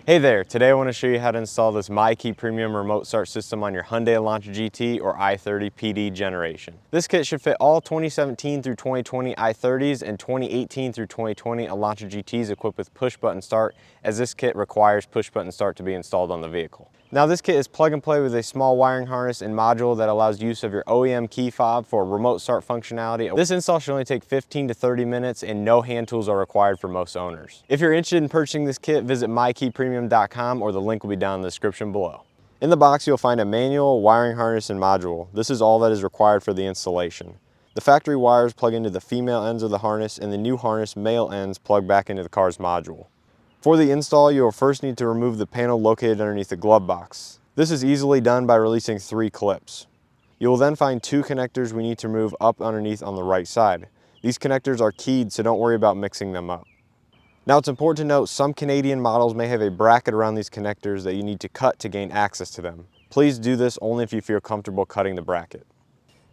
Hey there, today I want to show you how to install this MyKey premium remote start system on your Hyundai Elantra Gt or I30 PD generation. This kit should fit all 2017 through 2020 I30s and 2018 through 2020 Elantra GTs equipped with push button start, as this kit requires push button start to be installed on the vehicle. Now this kit is plug and play with a small wiring harness and module that allows use of your OEM key fob for remote start functionality. This install should only take 15 to 30 minutes and no hand tools are required for most owners. If you're interested in purchasing this kit, visit MyKeyPremium.com or the link will be down in the description below. In the box you'll find a manual, wiring harness, and module. This is all that is required for the installation. The factory wires plug into the female ends of the harness and the new harness male ends plug back into the car's module. For the install, you will first need to remove the panel located underneath the glove box. This is easily done by releasing 3 clips. You will then find 2 connectors we need to remove up underneath on the right side. These connectors are keyed, so don't worry about mixing them up. Now it's important to note some Canadian models may have a bracket around these connectors that you need to cut to gain access to them. Please do this only if you feel comfortable cutting the bracket.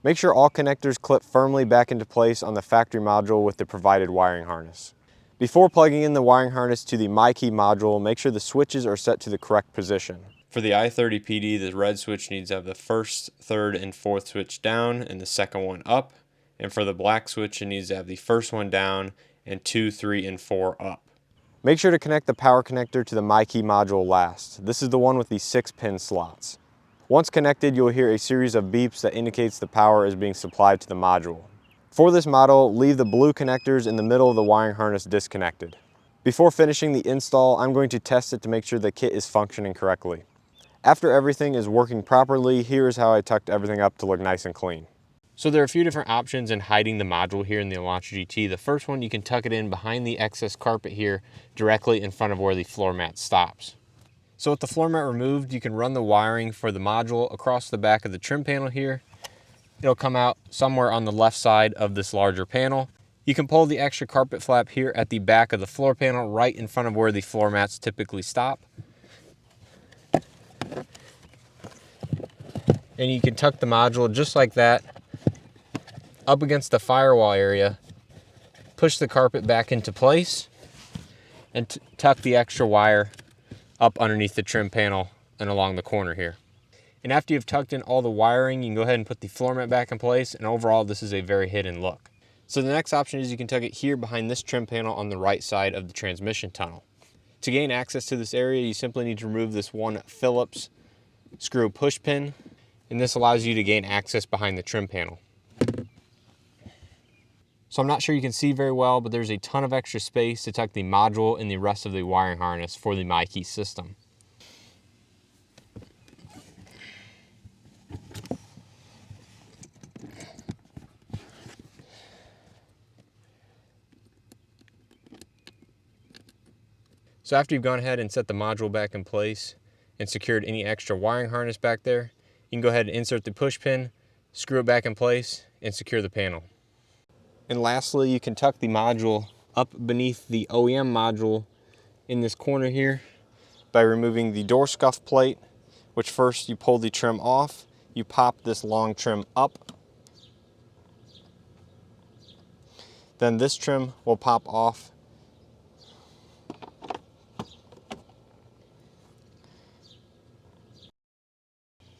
Make sure all connectors clip firmly back into place on the factory module with the provided wiring harness. Before plugging in the wiring harness to the MyKey module, make sure the switches are set to the correct position. For the I30 PD, the red switch needs to have the first, third, and fourth switch down and the second one up. And for the black switch, it needs to have the first one down and 2, 3, and 4 up. Make sure to connect the power connector to the MyKey module last. This is the one with the 6-pin slots. Once connected, you'll hear a series of beeps that indicates the power is being supplied to the module. For this model, leave the blue connectors in the middle of the wiring harness disconnected. Before finishing the install, I'm going to test it to make sure the kit is functioning correctly. After everything is working properly, here is how I tucked everything up to look nice and clean. So there are a few different options in hiding the module here in the Elantra GT. The first one, you can tuck it in behind the excess carpet here, directly in front of where the floor mat stops. So with the floor mat removed, you can run the wiring for the module across the back of the trim panel here. It'll come out somewhere on the left side of this larger panel. You can pull the extra carpet flap here at the back of the floor panel, right in front of where the floor mats typically stop. And you can tuck the module just like that up against the firewall area, push the carpet back into place, and tuck the extra wire up underneath the trim panel and along the corner here. And after you've tucked in all the wiring, you can go ahead and put the floor mat back in place, and overall this is a very hidden look. So the next option is you can tuck it here behind this trim panel on the right side of the transmission tunnel. To gain access to this area, you simply need to remove this one Phillips screw push pin, and this allows you to gain access behind the trim panel. So I'm not sure you can see very well, but there's a ton of extra space to tuck the module and the rest of the wiring harness for the MyKey system. So after you've gone ahead and set the module back in place and secured any extra wiring harness back there, you can go ahead and insert the push pin, screw it back in place, and secure the panel. And lastly, you can tuck the module up beneath the OEM module in this corner here by removing the door scuff plate, which first you pull the trim off, you pop this long trim up, then this trim will pop off.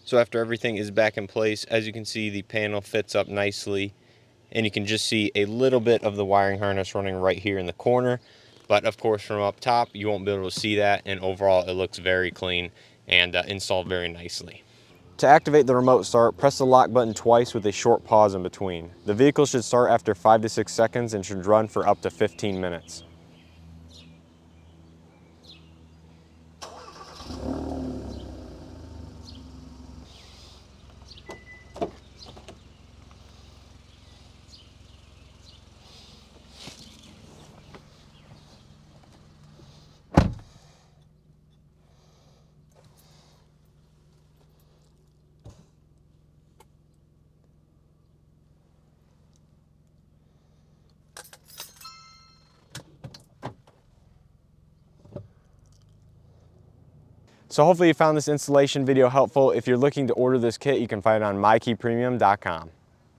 So after everything is back in place, as you can see, the panel fits up nicely, and you can just see a little bit of the wiring harness running right here in the corner. But of course, from up top, you won't be able to see that, and overall it looks very clean and installed very nicely. To activate the remote start, press the lock button twice with a short pause in between. The vehicle should start after 5 to 6 seconds and should run for up to 15 minutes. So hopefully you found this installation video helpful. If you're looking to order this kit, you can find it on MyKeyPremium.com.